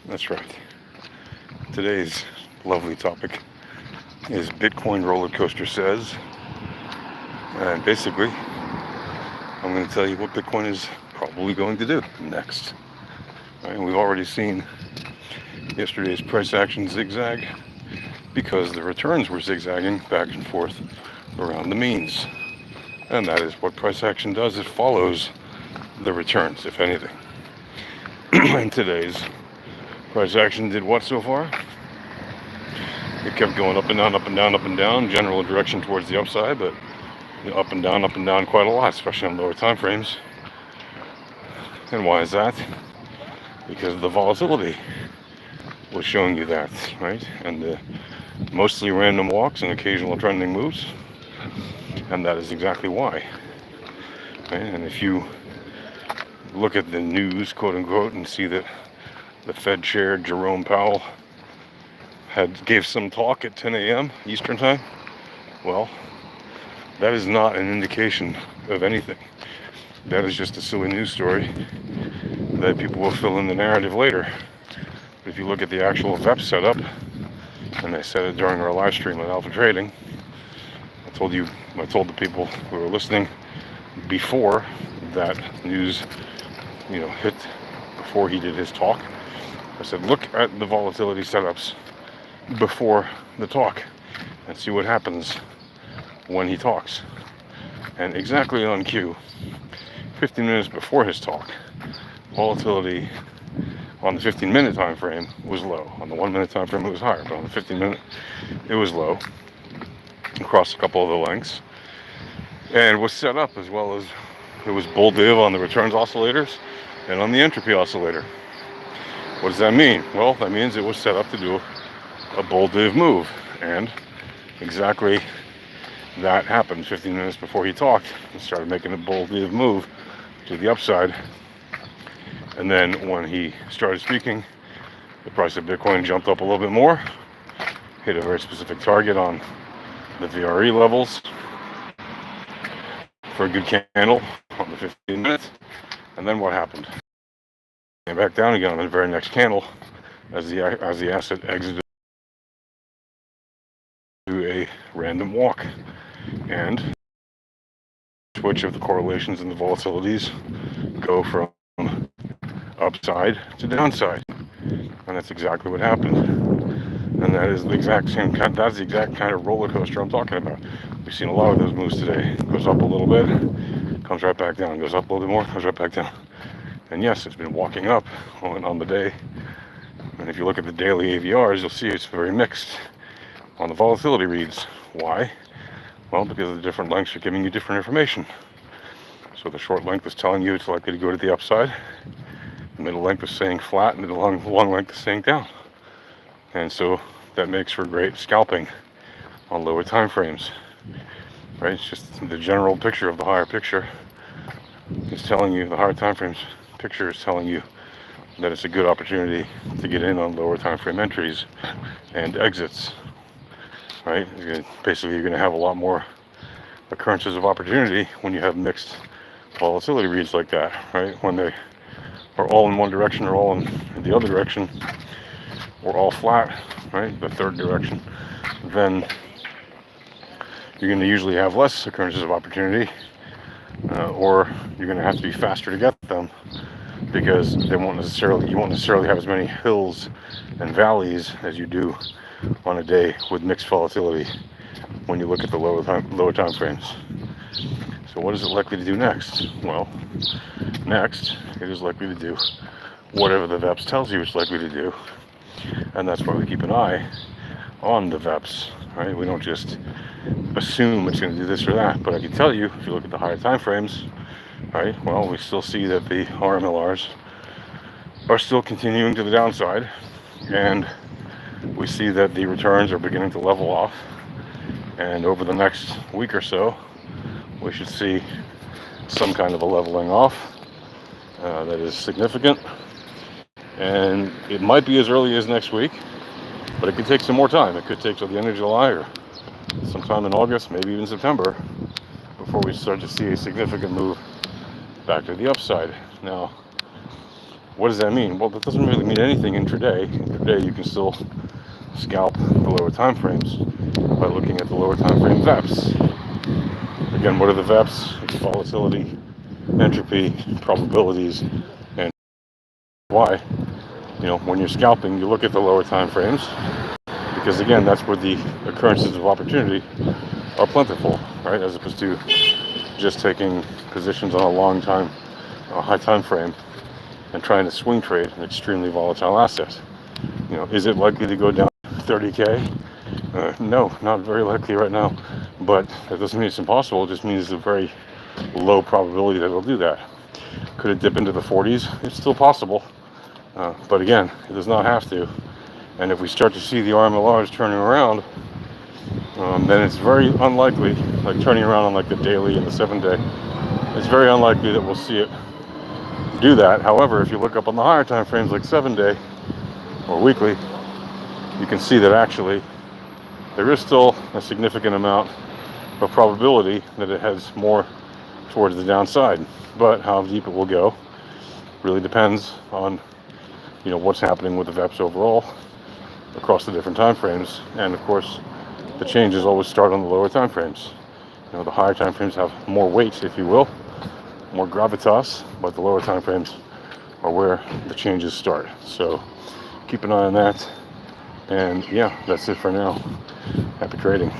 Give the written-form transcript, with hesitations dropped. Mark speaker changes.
Speaker 1: That's right. Today's lovely topic is Bitcoin Rollercoaster says, and basically, I'm going to tell you what Bitcoin is probably going to do next. Right? We've already seen yesterday's price action zigzag because the returns were zigzagging back and forth around the means. And that is what price action does. It follows the returns, if anything. And today's price action did what so far? It kept going up and down, up and down, up and down, general direction towards the upside, but up and down quite a lot, especially on lower time frames. And why is that? Because the volatility was showing you that, right? And the mostly random walks and occasional trending moves. And that is exactly why. Right? And if you look at the news, quote unquote, and see that the Fed Chair Jerome Powell gave some talk at 10 a.m. Eastern Time, well, that is not an indication of anything. That is just a silly news story that people will fill in the narrative later. But if you look at the actual VEP setup, and I said it during our live stream on Alpha Trading, I told the people who were listening before that news, hit, before he did his talk. I said, look at the volatility setups before the talk and see what happens when he talks. And exactly on cue, 15 minutes before his talk, volatility on the 15-minute time frame was low. On the 1-minute time frame it was higher, but on the 15-minute it was low across a couple of the lengths, and was set up as well as it was bull div on the returns oscillators and on the entropy oscillator. What does that mean? Well, that means it was set up to do a bull div move, and exactly that happened 15 minutes before he talked. He started making a bull div move to the upside, and then when he started speaking, the price of Bitcoin jumped up a little bit more, hit a very specific target on the VRE levels for a good candle on the 15 minutes, and then what happened? Came back down again on the very next candle as the asset exited to a random walk, and switch of the correlations and the volatilities go from upside to downside, and that's exactly what happened. And that is the exact same kind. That's the exact kind of roller coaster I'm talking about. We've seen a lot of those moves today. It goes up a little bit, comes right back down. Goes up a little bit more, comes right back down. And yes, it's been walking up on the day. And if you look at the daily AVRs, you'll see it's very mixed on the volatility reads. Why? Well, because the different lengths are giving you different information. So the short length is telling you it's likely to go to the upside. The middle length is saying flat, and the long length is saying down. And so that makes for great scalping on lower time frames. Right? It's just the general picture of the higher picture is telling you, the higher time frames picture is telling you that it's a good opportunity to get in on lower time frame entries and exits. Right? Basically, you're going to have a lot more occurrences of opportunity when you have mixed volatility reads like that, right? When they are all in one direction or all in the other direction, or all flat, right? The third direction, then you're going to usually have less occurrences of opportunity, or you're going to have to be faster to get them, because you won't necessarily have as many hills and valleys as you do on a day with mixed volatility when you look at the lower time frames. So what is it likely to do next? Well, next it is likely to do whatever the VEPS tells you it's likely to do, and that's why we keep an eye on the VEPS. Right? We don't just assume it's going to do this or that, but I can tell you, if you look at the higher time frames, right, well, we still see that the RMLRs are still continuing to the downside, and we see that the returns are beginning to level off, and over the next week or so we should see some kind of a leveling off that is significant, and it might be as early as next week, but it could take some more time. It could take till the end of July or sometime in August, maybe even September, before we start to see a significant move back to the upside. Now, What does that mean? Well, that doesn't really mean anything intraday. Intraday, you can still scalp the lower time frames by looking at the lower time frame VEPs. Again, what are the VEPs? It's volatility, entropy, probabilities, and why. When you're scalping, you look at the lower time frames because, again, that's where the occurrences of opportunity are plentiful, right? As opposed to just taking positions on a high time frame and trying to swing trade an extremely volatile asset. Is it likely to go down 30K? No, not very likely right now, but that doesn't mean it's impossible. It just means it's a very low probability that it'll do that. Could it dip into the 40s? It's still possible, but again, it does not have to. And if we start to see the RMLRs turning around, then it's very unlikely, like turning around on like the daily and the 7-day, it's very unlikely that we'll see it do that. However, if you look up on the higher time frames like 7-day or weekly, you can see that actually there is still a significant amount of probability that it heads more towards the downside. But how deep it will go really depends on what's happening with the VEPs overall across the different time frames. And of course, the changes always start on the lower time frames. The higher time frames have more weight, if you will, more gravitas, but the lower time frames are where the changes start. So keep an eye on that. And yeah, that's it for now. Happy trading.